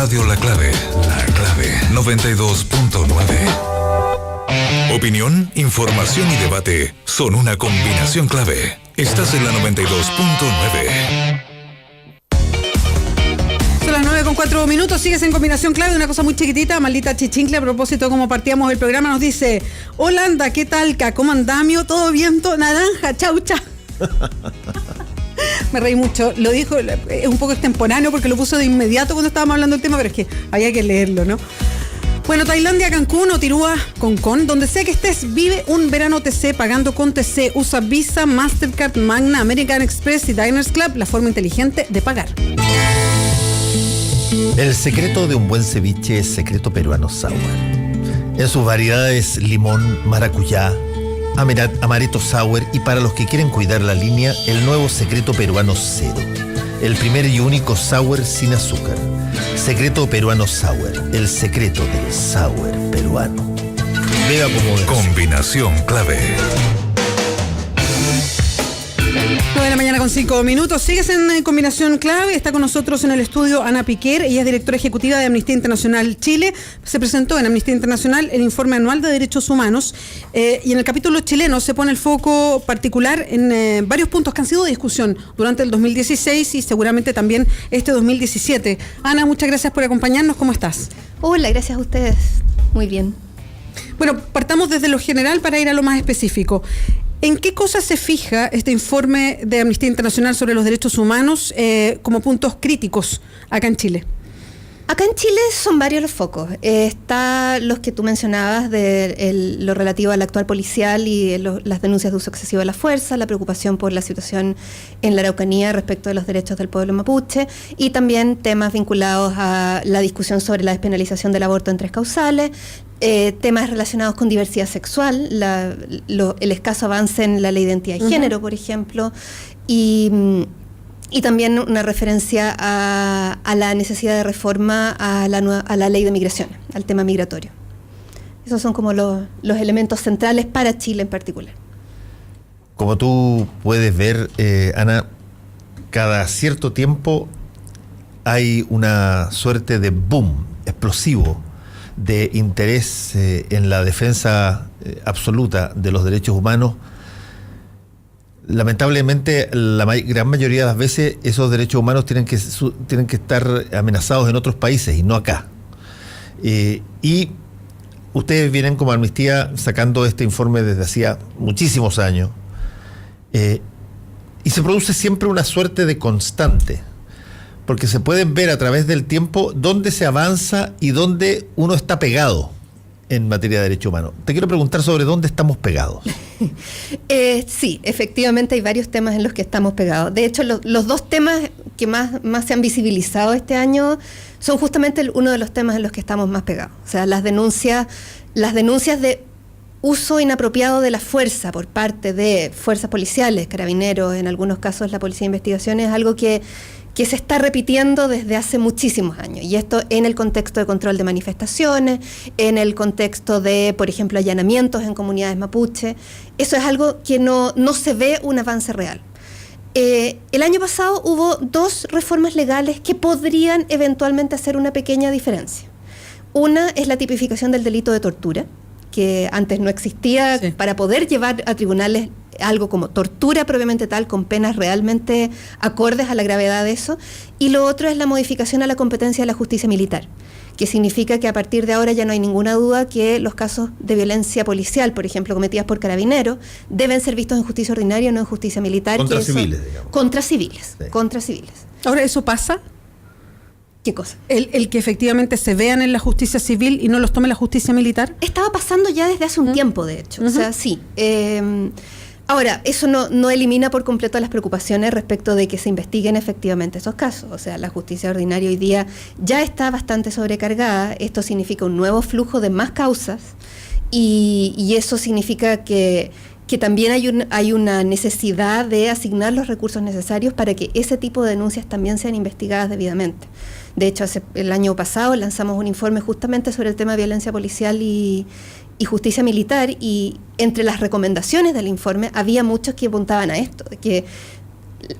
Radio La Clave. La Clave 92.9. Opinión, información y debate son una combinación clave. Estás en la 92.9. Son las 9:04. Sigues en combinación clave. Una cosa muy chiquitita, maldita chichincle. A propósito de cómo partíamos el programa, nos dice: Holanda, ¿qué tal? ¿Cómo andamio? ¿Todo viento? Naranja, chaucha. Me reí mucho. Lo dijo, es un poco extemporáneo porque lo puso de inmediato cuando estábamos hablando del tema, pero es que había que leerlo, ¿no? Bueno, Tailandia, Cancún, Otirúa, Concón, donde sea que estés, vive un verano TC pagando con TC. Usa Visa, Mastercard, Magna, American Express y Diners Club, la forma inteligente de pagar. El secreto de un buen ceviche es secreto peruano sour. En sus variedades limón, maracuyá, amaretto sour y para los que quieren cuidar la línea, el nuevo secreto peruano cero. El primer y único sour sin azúcar. Secreto peruano sour, el secreto del sour peruano. Vea como es. Combinación clave. 9:05 a.m. Sigues en combinación clave. Está con nosotros en el estudio Ana Piquer. Ella es directora ejecutiva de Amnistía Internacional Chile. Se presentó en Amnistía Internacional el informe anual de derechos humanos y en el capítulo chileno se pone el foco particular en varios puntos que han sido de discusión durante el 2016 y seguramente también este 2017. Ana, muchas gracias por acompañarnos. ¿Cómo estás? Hola, gracias a ustedes. Muy bien. Bueno, partamos desde lo general para ir a lo más específico. ¿En qué cosas se fija este informe de Amnistía Internacional sobre los derechos humanos como puntos críticos acá en Chile? Acá en Chile son varios los focos. Está los que tú mencionabas de lo relativo al actual policial y las denuncias de uso excesivo de la fuerza, la preocupación por la situación en la Araucanía respecto de los derechos del pueblo mapuche y también temas vinculados a la discusión sobre la despenalización del aborto en 3 causales, temas relacionados con diversidad sexual, el escaso avance en la ley de identidad de género, por ejemplo, y también una referencia a la necesidad de reforma a la ley de migración, al tema migratorio. Esos son como los elementos centrales para Chile en particular. Como tú puedes ver, Ana, cada cierto tiempo hay una suerte de boom explosivo de interés en la defensa absoluta de los derechos humanos. Lamentablemente, la gran mayoría de las veces esos derechos humanos tienen que estar amenazados en otros países y no acá. Y ustedes vienen como Amnistía sacando este informe desde hacía muchísimos años y se produce siempre una suerte de constante, porque se pueden ver a través del tiempo dónde se avanza y dónde uno está pegado en materia de derechos humanos. Te quiero preguntar sobre dónde estamos pegados. Sí, efectivamente hay varios temas en los que estamos pegados. De hecho, los dos temas que más se han visibilizado este año son justamente uno de los temas en los que estamos más pegados. O sea, las denuncias de uso inapropiado de la fuerza por parte de fuerzas policiales, carabineros, en algunos casos la Policía de Investigación, es algo que se está repitiendo desde hace muchísimos años. Y esto en el contexto de control de manifestaciones, en el contexto de, por ejemplo, allanamientos en comunidades mapuche. Eso es algo que no se ve un avance real. El año pasado hubo 2 reformas legales que podrían eventualmente hacer una pequeña diferencia. Una es la tipificación del delito de tortura, que antes no existía, sí, para poder llevar a tribunales algo como tortura propiamente tal, con penas realmente acordes a la gravedad de eso. Y lo otro es la modificación a la competencia de la justicia militar, que significa que a partir de ahora ya no hay ninguna duda que los casos de violencia policial, por ejemplo, cometidas por carabineros, deben ser vistos en justicia ordinaria, no en justicia militar. Contra civiles, digamos. Contra civiles, sí. Contra civiles. Ahora, ¿eso pasa? ¿Qué cosa? El que efectivamente se vean en la justicia civil y no los tome la justicia militar. Estaba pasando ya desde hace un tiempo, de hecho. O sea, sí. Ahora, eso no elimina por completo las preocupaciones respecto de que se investiguen efectivamente esos casos. O sea, la justicia ordinaria hoy día ya está bastante sobrecargada. Esto significa un nuevo flujo de más causas y eso significa que también hay una necesidad de asignar los recursos necesarios para que ese tipo de denuncias también sean investigadas debidamente. De hecho, el año pasado lanzamos un informe justamente sobre el tema de violencia policial y justicia militar, y entre las recomendaciones del informe había muchos que apuntaban a esto, de que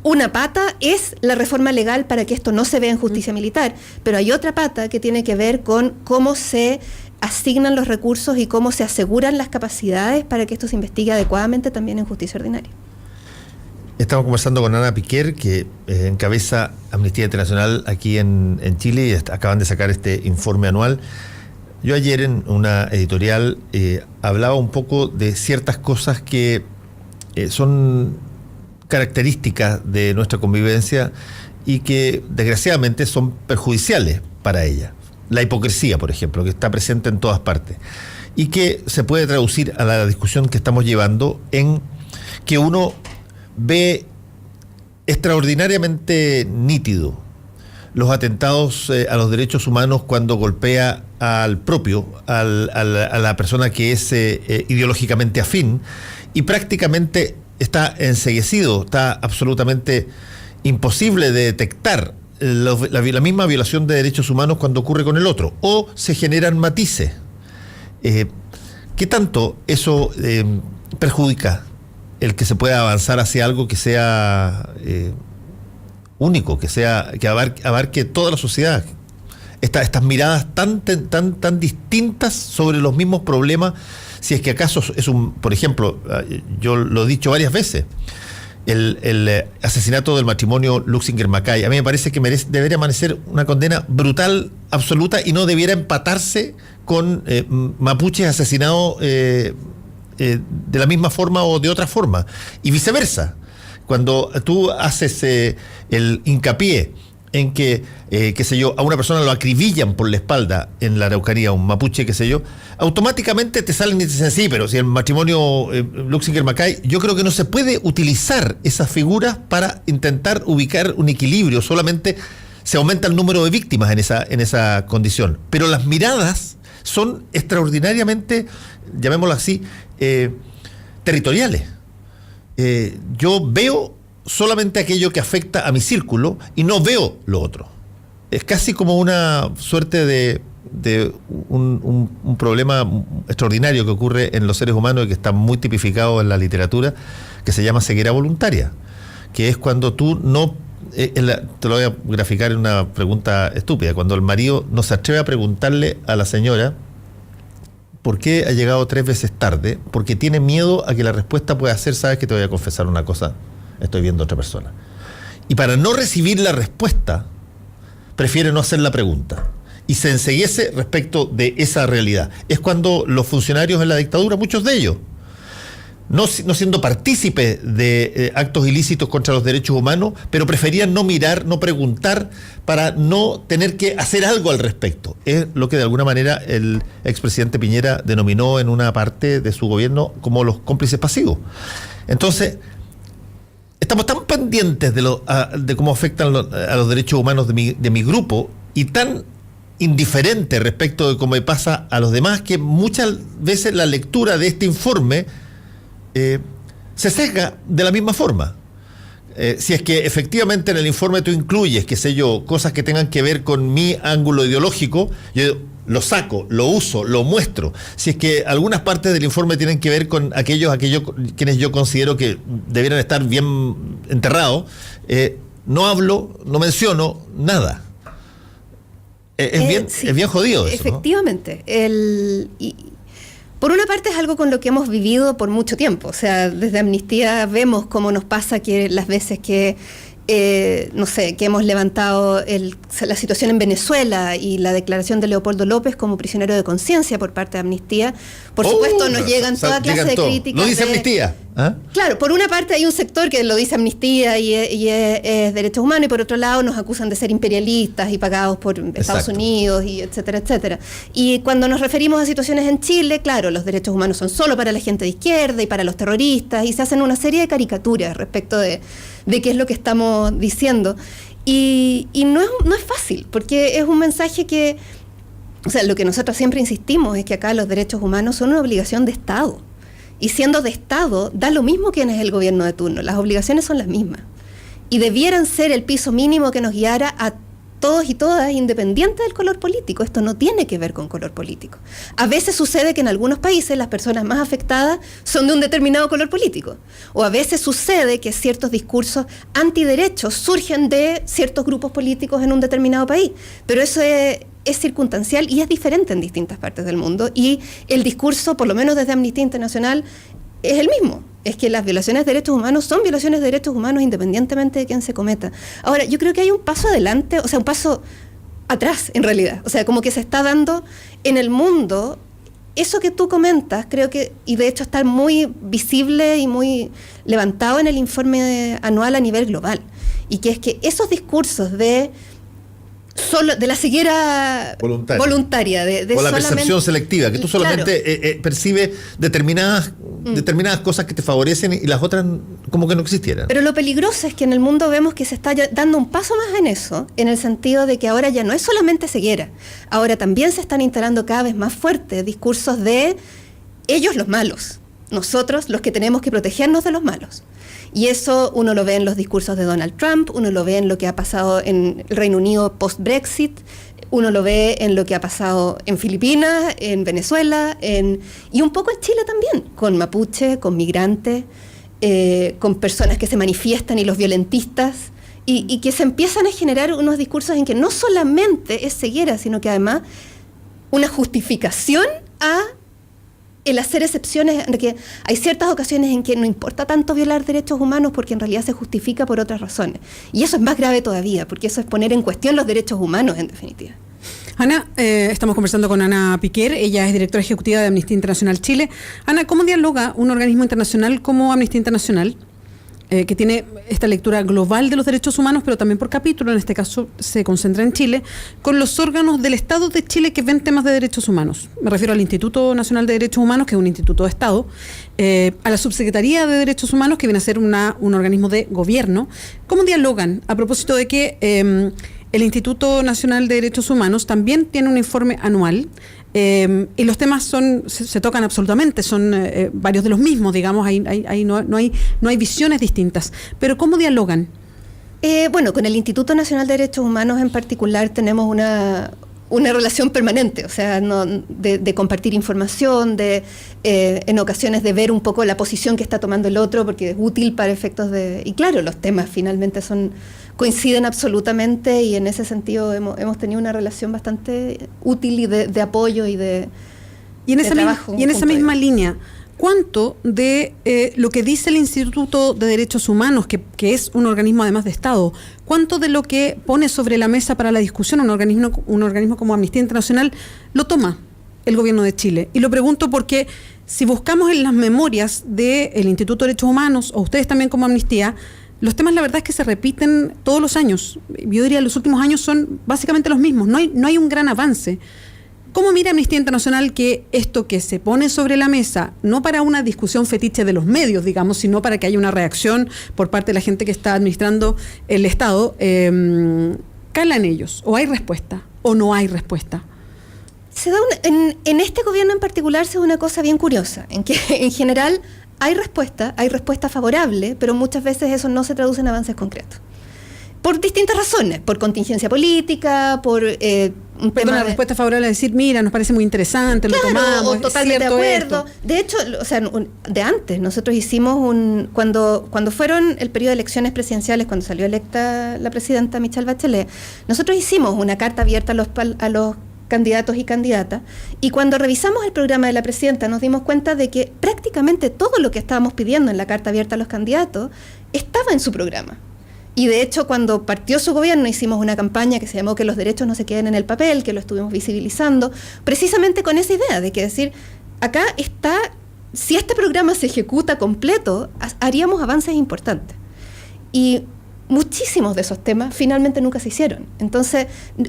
una pata es la reforma legal para que esto no se vea en justicia militar, pero hay otra pata que tiene que ver con cómo se asignan los recursos y cómo se aseguran las capacidades para que esto se investigue adecuadamente también en justicia ordinaria. Estamos conversando con Ana Piquer, que encabeza Amnistía Internacional aquí en Chile, y acaban de sacar este informe anual. Yo ayer en una editorial hablaba un poco de ciertas cosas que son características de nuestra convivencia y que desgraciadamente son perjudiciales para ella. La hipocresía, por ejemplo, que está presente en todas partes y que se puede traducir a la discusión que estamos llevando en que uno ve extraordinariamente nítido los atentados a los derechos humanos cuando golpea al propio, a la persona que es ideológicamente afín, y prácticamente está enceguecido, está absolutamente imposible de detectar la misma violación de derechos humanos cuando ocurre con el otro, o se generan matices. ¿Qué tanto eso perjudica el que se pueda avanzar hacia algo que sea único, que abarque toda la sociedad? Estas miradas tan distintas sobre los mismos problemas, si es que acaso es por ejemplo, yo lo he dicho varias veces, el asesinato del matrimonio Luxinger-Macay, a mí me parece que debería amanecer una condena brutal, absoluta, y no debiera empatarse con mapuches asesinados de la misma forma o de otra forma, y viceversa. Cuando tú haces el hincapié en que, qué sé yo, a una persona lo acribillan por la espalda en la Araucanía, un mapuche, qué sé yo, automáticamente te salen y te dicen, sí, pero si el matrimonio Luxinger-Macay, yo creo que no se puede utilizar esas figuras para intentar ubicar un equilibrio, solamente se aumenta el número de víctimas en esa condición. Pero las miradas son extraordinariamente, llamémoslo así, territoriales. Yo veo solamente aquello que afecta a mi círculo y no veo lo otro. Es casi como una suerte de un problema extraordinario que ocurre en los seres humanos y que está muy tipificado en la literatura, que se llama ceguera voluntaria, que es cuando tú no... te lo voy a graficar en una pregunta estúpida, cuando el marido no se atreve a preguntarle a la señora ¿por qué ha llegado 3 veces tarde? Porque tiene miedo a que la respuesta pueda ser, sabes que te voy a confesar una cosa, estoy viendo a otra persona. Y para no recibir la respuesta, prefiere no hacer la pregunta. Y se enceguece respecto de esa realidad. Es cuando los funcionarios en la dictadura, muchos de ellos, no siendo partícipes de actos ilícitos contra los derechos humanos, pero preferían no mirar, no preguntar, para no tener que hacer algo al respecto. Es lo que de alguna manera el expresidente Piñera denominó en una parte de su gobierno como los cómplices pasivos. Entonces, estamos tan pendientes de cómo afectan a los derechos humanos de mi grupo, y tan indiferentes respecto de cómo me pasa a los demás, que muchas veces la lectura de este informe se sesga de la misma forma. Si es que efectivamente en el informe tú incluyes, qué sé yo, cosas que tengan que ver con mi ángulo ideológico, yo lo saco, lo uso, lo muestro. Si es que algunas partes del informe tienen que ver con aquellos quienes yo considero que debieran estar bien enterrados, no hablo, no menciono nada. Sí, es bien jodido eso, efectivamente, ¿no? Por una parte es algo con lo que hemos vivido por mucho tiempo. O sea, desde Amnistía vemos cómo nos pasa que las veces que, que hemos levantado la situación en Venezuela y la declaración de Leopoldo López como prisionero de conciencia por parte de Amnistía, por supuesto nos llegan toda clase de críticas. ¿Lo dice Amnistía? ¿Ah? Claro, por una parte hay un sector que lo dice Amnistía y es derechos humanos, y por otro lado nos acusan de ser imperialistas y pagados por Estados Unidos, y etcétera, etcétera. Y cuando nos referimos a situaciones en Chile, claro, los derechos humanos son solo para la gente de izquierda y para los terroristas, y se hacen una serie de caricaturas respecto de qué es lo que estamos diciendo. Y no es fácil, porque es un mensaje que, o sea, lo que nosotros siempre insistimos es que acá los derechos humanos son una obligación de Estado. Y siendo de Estado, da lo mismo quién es el gobierno de turno, las obligaciones son las mismas. Y debieran ser el piso mínimo que nos guiara a todos y todas, independiente del color político. Esto no tiene que ver con color político. A veces sucede que en algunos países las personas más afectadas son de un determinado color político, o a veces sucede que ciertos discursos antiderechos surgen de ciertos grupos políticos en un determinado país, pero eso es circunstancial y es diferente en distintas partes del mundo, y el discurso, por lo menos desde Amnistía Internacional, es el mismo. Es que las violaciones de derechos humanos son violaciones de derechos humanos independientemente de quién se cometa. Ahora, yo creo que hay un paso adelante, o sea, un paso atrás en realidad. O sea, como que se está dando en el mundo eso que tú comentas, creo que, y de hecho está muy visible y muy levantado en el informe anual a nivel global. Y que es que esos discursos de la ceguera voluntaria o la percepción selectiva, que tú solamente percibes determinadas cosas que te favorecen y las otras como que no existieran. Pero lo peligroso es que en el mundo vemos que se está dando un paso más en eso, en el sentido de que ahora ya no es solamente ceguera, ahora también se están instalando cada vez más fuertes discursos de ellos los malos, nosotros los que tenemos que protegernos de los malos. Y eso uno lo ve en los discursos de Donald Trump, uno lo ve en lo que ha pasado en el Reino Unido post-Brexit, uno lo ve en lo que ha pasado en Filipinas, en Venezuela, y un poco en Chile también, con mapuche, con migrantes, con personas que se manifiestan y los violentistas, y que se empiezan a generar unos discursos en que no solamente es ceguera, sino que además una justificación a el hacer excepciones, de que hay ciertas ocasiones en que no importa tanto violar derechos humanos porque en realidad se justifica por otras razones. Y eso es más grave todavía, porque eso es poner en cuestión los derechos humanos, en definitiva. Ana, estamos conversando con Ana Piquer, ella es directora ejecutiva de Amnistía Internacional Chile. Ana, ¿cómo dialoga un organismo internacional como Amnistía Internacional, que tiene esta lectura global de los derechos humanos, pero también por capítulo, en este caso se concentra en Chile, con los órganos del Estado de Chile que ven temas de derechos humanos? Me refiero al Instituto Nacional de Derechos Humanos, que es un instituto de Estado, a la Subsecretaría de Derechos Humanos, que viene a ser un organismo de gobierno. ¿Cómo dialogan? A propósito de que el Instituto Nacional de Derechos Humanos también tiene un informe anual, y los temas se tocan absolutamente, son varios de los mismos, digamos, no hay visiones distintas. Pero ¿cómo dialogan? Bueno, con el Instituto Nacional de Derechos Humanos en particular tenemos una relación permanente, o sea, de compartir información, en ocasiones de ver un poco la posición que está tomando el otro, porque es útil para efectos de... Y claro, los temas finalmente coinciden absolutamente, y en ese sentido hemos tenido una relación bastante útil y de apoyo y de trabajo. Y en esa misma línea, ¿cuánto de lo que dice el Instituto de Derechos Humanos, que es un organismo además de Estado, cuánto de lo que pone sobre la mesa para la discusión un organismo como Amnistía Internacional lo toma el gobierno de Chile? Y lo pregunto porque si buscamos en las memorias del Instituto de Derechos Humanos, o ustedes también como Amnistía, los temas la verdad es que se repiten todos los años. Yo diría que los últimos años son básicamente los mismos, no hay un gran avance. ¿Cómo mira Amnistía Internacional que esto que se pone sobre la mesa, no para una discusión fetiche de los medios, digamos, sino para que haya una reacción por parte de la gente que está administrando el Estado, cala en ellos? ¿O hay respuesta o no hay respuesta? En este gobierno en particular se da una cosa bien curiosa, en que en general hay respuesta favorable, pero muchas veces eso no se traduce en avances concretos. Por distintas razones, por contingencia política, por un tema una respuesta favorable a decir, mira, nos parece muy interesante, claro, lo tomamos, o totalmente de acuerdo. Esto. De hecho, o sea, de antes, nosotros hicimos cuando fueron el periodo de elecciones presidenciales, cuando salió electa la presidenta Michelle Bachelet, nosotros hicimos una carta abierta a los candidatos y candidatas, y cuando revisamos el programa de la presidenta nos dimos cuenta de que prácticamente todo lo que estábamos pidiendo en la carta abierta a los candidatos estaba en su programa. Y de hecho, cuando partió su gobierno, hicimos una campaña que se llamó Que los derechos no se queden en el papel, que lo estuvimos visibilizando, precisamente con esa idea de que decir, acá está, si este programa se ejecuta completo, haríamos avances importantes. Y muchísimos de esos temas finalmente nunca se hicieron. Entonces,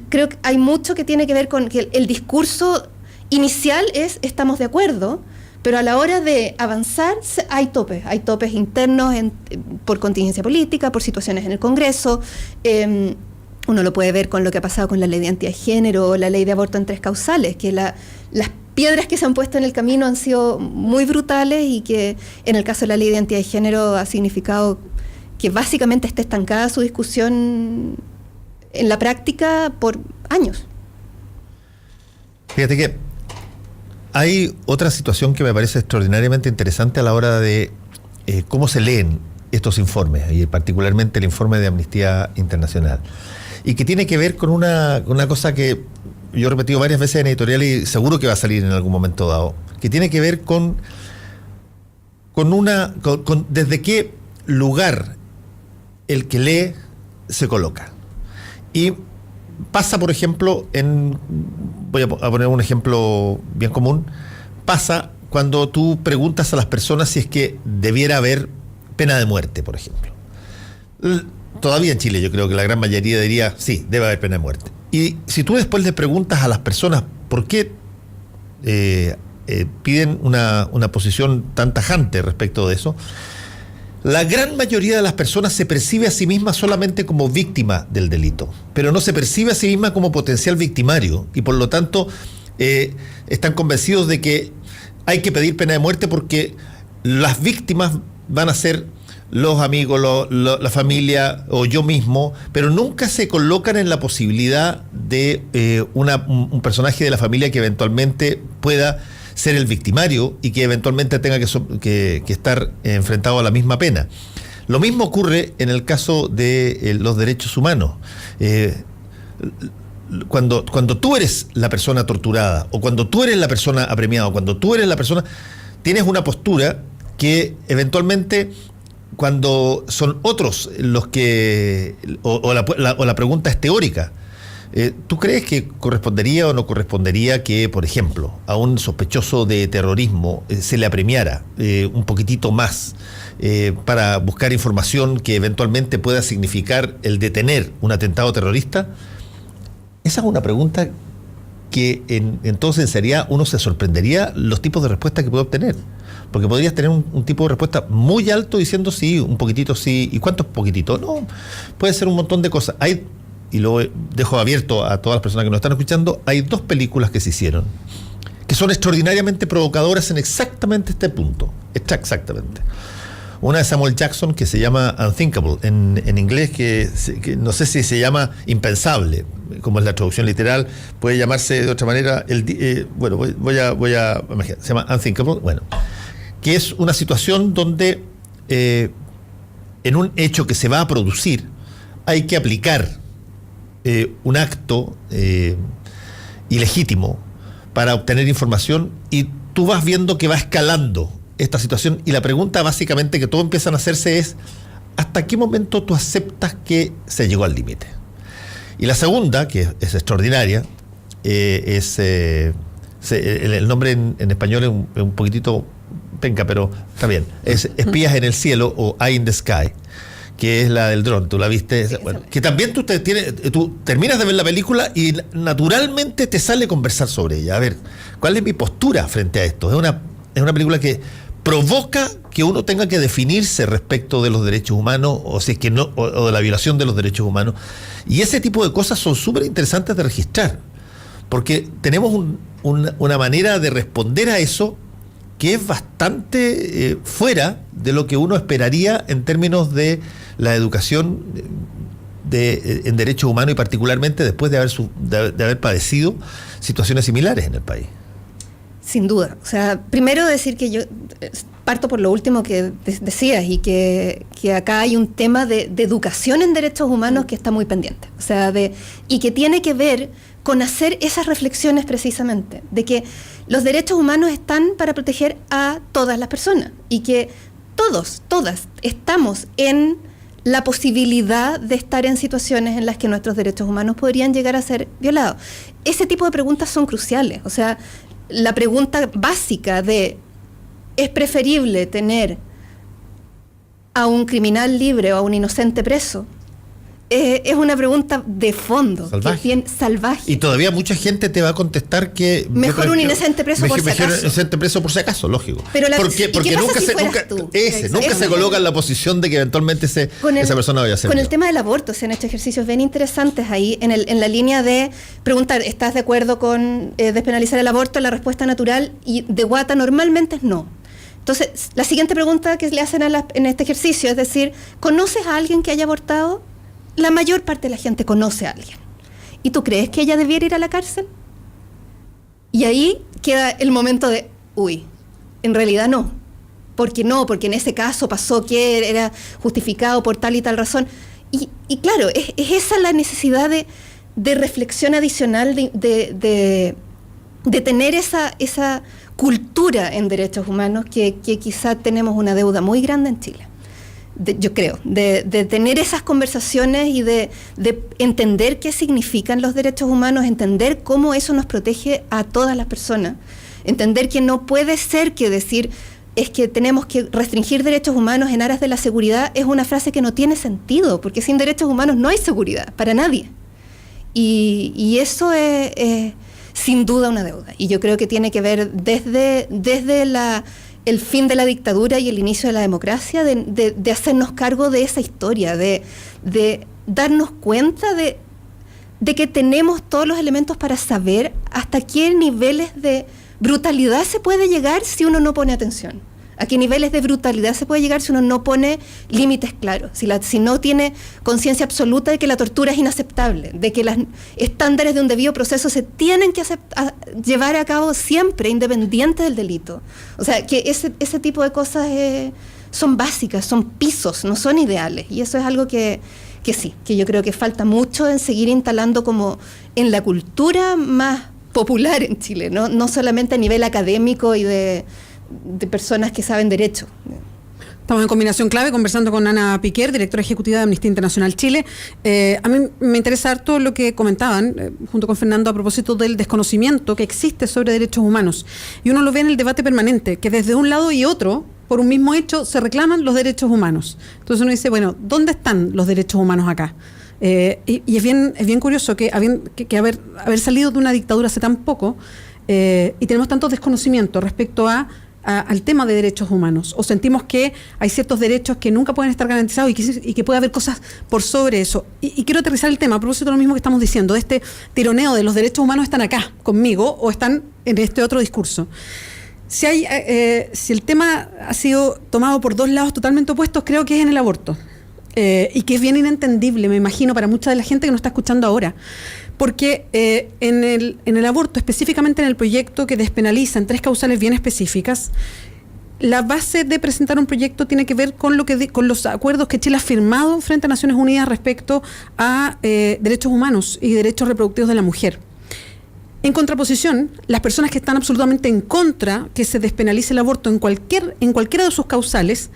creo que hay mucho que tiene que ver con que el discurso inicial es estamos de acuerdo, pero a la hora de avanzar hay topes internos por contingencia política, por situaciones en el Congreso. Uno lo puede ver con lo que ha pasado con la ley de identidad de género o la ley de aborto en 3 causales, que las piedras que se han puesto en el camino han sido muy brutales, y que en el caso de la ley de identidad de género ha significado que básicamente esté estancada su discusión en la práctica por años. Fíjate que hay otra situación que me parece extraordinariamente interesante a la hora de cómo se leen estos informes, y particularmente el informe de Amnistía Internacional, y que tiene que ver con una cosa que yo he repetido varias veces en editorial y seguro que va a salir en algún momento dado, que tiene que ver con desde qué lugar el que lee se coloca. Y pasa, por ejemplo, voy a poner un ejemplo bien común, pasa cuando tú preguntas a las personas si es que debiera haber pena de muerte, por ejemplo. Todavía en Chile yo creo que la gran mayoría diría, sí, debe haber pena de muerte. Y si tú después le preguntas a las personas por qué piden una posición tan tajante respecto de eso, la gran mayoría de las personas se percibe a sí misma solamente como víctima del delito, pero no se percibe a sí misma como potencial victimario, y por lo tanto están convencidos de que hay que pedir pena de muerte porque las víctimas van a ser los amigos, la familia o yo mismo, pero nunca se colocan en la posibilidad de un personaje de la familia que eventualmente pueda ser el victimario y que eventualmente tenga que estar enfrentado a la misma pena. Lo mismo ocurre en el caso de los derechos humanos. Cuando tú eres la persona torturada, o cuando tú eres la persona apremiada, o cuando tú eres la persona, tienes una postura que eventualmente, cuando son otros los que, o la pregunta es teórica, ¿tú crees que correspondería o no correspondería que, por ejemplo, a un sospechoso de terrorismo se le apremiara un poquitito más para buscar información que eventualmente pueda significar el detener un atentado terrorista? Esa es una pregunta que entonces en seriedad uno se sorprendería los tipos de respuestas que puede obtener. Porque podrías tener un tipo de respuesta muy alto diciendo sí, un poquitito sí. ¿Y cuántos poquititos? No, puede ser un montón de cosas. Y lo dejo abierto a todas las personas que nos están escuchando, hay 2 películas que se hicieron que son extraordinariamente provocadoras en exactamente este punto. Exactamente. Una de Samuel Jackson que se llama Unthinkable, en inglés, que no sé si se llama Impensable, como es la traducción literal, puede llamarse de otra manera, bueno, voy a imaginar, se llama Unthinkable, bueno, que es una situación donde en un hecho que se va a producir hay que aplicar un acto ilegítimo para obtener información, y tú vas viendo que va escalando esta situación, y la pregunta básicamente que todos empiezan a hacerse es: ¿hasta qué momento tú aceptas que se llegó al límite? Y la segunda, que es extraordinaria, es el nombre en español es un poquitito penca, pero está bien, es Espías en el cielo, o Eye in the Sky, que es la del dron. Tú la viste, sí, bueno, que también tú terminas de ver la película y naturalmente te sale conversar sobre ella. A ver, ¿cuál es mi postura frente a esto? Es una película que provoca que uno tenga que definirse respecto de los derechos humanos, o si es que no, o de la violación de los derechos humanos. Y ese tipo de cosas son súper interesantes de registrar, porque tenemos una manera de responder a eso que es bastante fuera de lo que uno esperaría en términos de la educación en derechos humanos, y particularmente después de haber padecido situaciones similares en el país. Sin duda. O sea, primero decir que yo parto por lo último que decías, y que acá hay un tema de educación en derechos humanos que está muy pendiente. O sea, y que tiene que ver con hacer esas reflexiones precisamente, de que los derechos humanos están para proteger a todas las personas, y que todas estamos en la posibilidad de estar en situaciones en las que nuestros derechos humanos podrían llegar a ser violados. Ese tipo de preguntas son cruciales. O sea, la pregunta básica de ¿es preferible tener a un criminal libre o a un inocente preso? Es una pregunta de fondo, salvaje. Y todavía mucha gente te va a contestar que mejor un inocente preso por si acaso. Mejor un inocente preso por si acaso, lógico. Pero porque nunca se coloca en la posición de que eventualmente esa persona vaya a ser. Con el tema del aborto se han hecho ejercicios bien interesantes ahí, en la línea de preguntar: ¿estás de acuerdo con despenalizar el aborto? La respuesta natural y de guata normalmente es no. Entonces, la siguiente pregunta que le hacen en este ejercicio es decir: ¿conoces a alguien que haya abortado? la mayor parte de la gente conoce a alguien. ¿Y tú crees que ella debiera ir a la cárcel? Y ahí queda el momento de, en realidad no. Porque en ese caso pasó que era justificado por tal y tal razón. Y claro, es esa la necesidad de reflexión adicional, de tener esa cultura en derechos humanos que quizá tenemos una deuda muy grande en Chile. Yo creo, de tener esas conversaciones y de entender qué significan los derechos humanos, entender cómo eso nos protege a todas las personas, entender que no puede ser que decir es que tenemos que restringir derechos humanos en aras de la seguridad es una frase que no tiene sentido, porque sin derechos humanos no hay seguridad para nadie. Y eso es sin duda una deuda. Y yo creo que tiene que ver desde el fin de la dictadura y el inicio de la democracia, de hacernos cargo de esa historia, de darnos cuenta de que tenemos todos los elementos para saber hasta qué niveles de brutalidad se puede llegar si uno no pone atención. A qué niveles de brutalidad se puede llegar si uno no pone límites claros, si no tiene conciencia absoluta de que la tortura es inaceptable, de que los estándares de un debido proceso se tienen que llevar a cabo siempre, independiente del delito. O sea, que ese tipo de cosas son básicas, son pisos, no son ideales. Y eso es algo que sí, que yo creo que falta mucho en seguir instalando como en la cultura más popular en Chile, no solamente a nivel académico y de personas que saben derecho. Estamos en Combinación Clave conversando con Ana Piquer, directora ejecutiva de Amnistía Internacional Chile. A mí me interesa harto lo que comentaban, junto con Fernando, a propósito del desconocimiento que existe sobre derechos humanos. Y uno lo ve en el debate permanente, que desde un lado y otro, por un mismo hecho, se reclaman los derechos humanos. Entonces uno dice, bueno, ¿dónde están los derechos humanos acá? Y es bien curioso que haber salido de una dictadura hace tan poco y tenemos tanto desconocimiento respecto al tema de derechos humanos, o sentimos que hay ciertos derechos que nunca pueden estar garantizados y que puede haber cosas por sobre eso. Y quiero aterrizar el tema a propósito de lo mismo que estamos diciendo, de este tironeo de los derechos humanos están acá conmigo o están en este otro discurso. Si el tema ha sido tomado por dos lados totalmente opuestos, creo que es en el aborto. Y que es bien inentendible, me imagino, para mucha de la gente que nos está escuchando ahora. Porque en el aborto, específicamente en el proyecto que despenaliza en 3 causales bien específicas, la base de presentar un proyecto tiene que ver con los acuerdos que Chile ha firmado frente a Naciones Unidas respecto a derechos humanos y derechos reproductivos de la mujer. En contraposición, las personas que están absolutamente en contra que se despenalice el aborto en cualquiera de sus causales,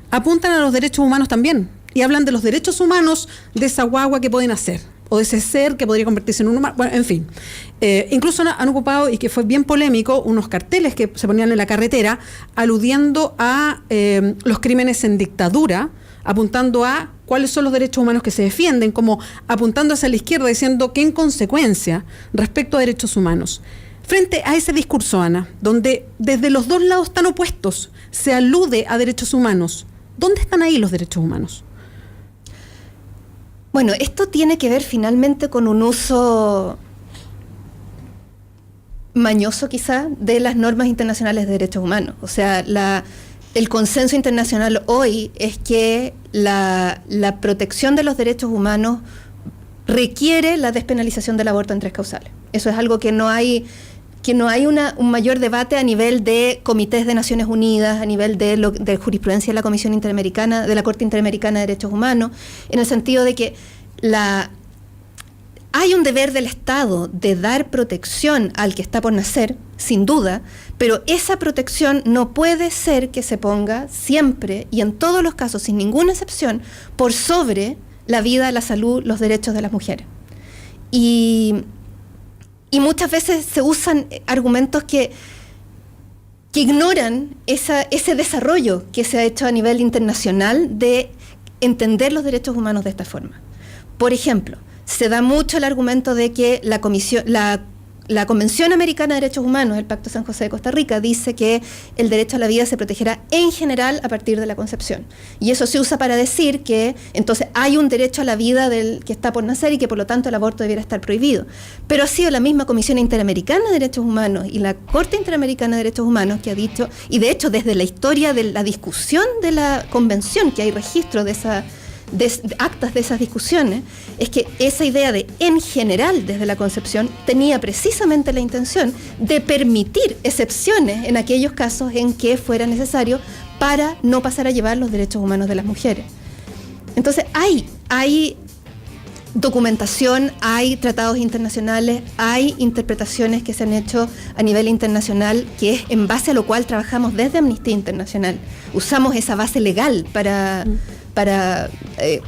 apuntan a los derechos humanos también y hablan de los derechos humanos de esa guagua que pueden hacer, o de ese ser que podría convertirse en un humano, bueno, en fin. Incluso han ocupado, y que fue bien polémico, unos carteles que se ponían en la carretera aludiendo a los crímenes en dictadura, apuntando a cuáles son los derechos humanos que se defienden, como apuntando hacia la izquierda, diciendo que en consecuencia, respecto a derechos humanos, frente a ese discurso, Ana, donde desde los dos lados tan opuestos se alude a derechos humanos, ¿dónde están ahí los derechos humanos? Bueno, esto tiene que ver finalmente con un uso mañoso quizá de las normas internacionales de derechos humanos. O sea, el consenso internacional hoy es que la protección de los derechos humanos requiere la despenalización del aborto en 3 causales. Eso es algo que no hay un mayor debate a nivel de comités de Naciones Unidas, a nivel de jurisprudencia de la Comisión Interamericana, de la Corte Interamericana de Derechos Humanos, en el sentido de que hay un deber del Estado de dar protección al que está por nacer, sin duda, pero esa protección no puede ser que se ponga siempre y en todos los casos, sin ninguna excepción, por sobre la vida, la salud, los derechos de las mujeres. Y muchas veces se usan argumentos que ignoran ese desarrollo que se ha hecho a nivel internacional de entender los derechos humanos de esta forma. Por ejemplo, se da mucho el argumento de que la Convención Americana de Derechos Humanos, el Pacto San José de Costa Rica, dice que el derecho a la vida se protegerá en general a partir de la concepción. Y eso se usa para decir que entonces hay un derecho a la vida del que está por nacer y que por lo tanto el aborto debiera estar prohibido. Pero ha sido la misma Comisión Interamericana de Derechos Humanos y la Corte Interamericana de Derechos Humanos que ha dicho, y de hecho desde la historia de la discusión de la convención, que hay registro de actas de esas discusiones, es que esa idea de en general desde la concepción tenía precisamente la intención de permitir excepciones en aquellos casos en que fuera necesario para no pasar a llevar los derechos humanos de las mujeres. Entonces hay documentación, hay tratados internacionales, hay interpretaciones que se han hecho a nivel internacional, que es en base a lo cual trabajamos desde Amnistía Internacional. Usamos esa base legal para en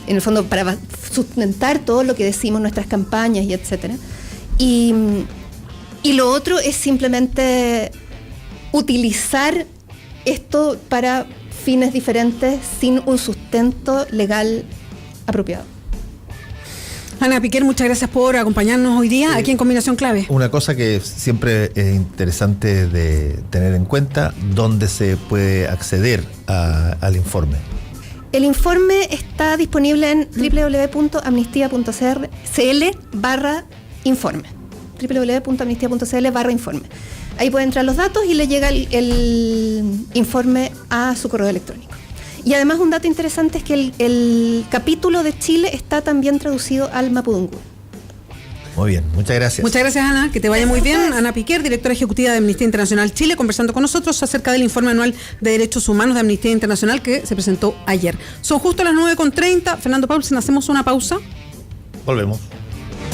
el fondo, para sustentar todo lo que decimos, nuestras campañas y etcétera. Y lo otro es simplemente utilizar esto para fines diferentes sin un sustento legal apropiado. Ana Piquer, muchas gracias por acompañarnos hoy día aquí en Combinación Clave. Una cosa que siempre es interesante de tener en cuenta, ¿dónde se puede acceder al informe? El informe está disponible en www.amnistia.cl/informe. www.amnistia.cl/informe. Ahí puede entrar los datos y le llega el informe a su correo electrónico. Y además un dato interesante es que el capítulo de Chile está también traducido al mapudungún. Muy bien, muchas gracias. Muchas gracias, Ana, que te vaya muy bien. Ana Piquer, directora ejecutiva de Amnistía Internacional Chile, conversando con nosotros acerca del informe anual de derechos humanos de Amnistía Internacional que se presentó ayer. Son justo las 9:30. Fernando Paulsen, ¿hacemos una pausa? Volvemos.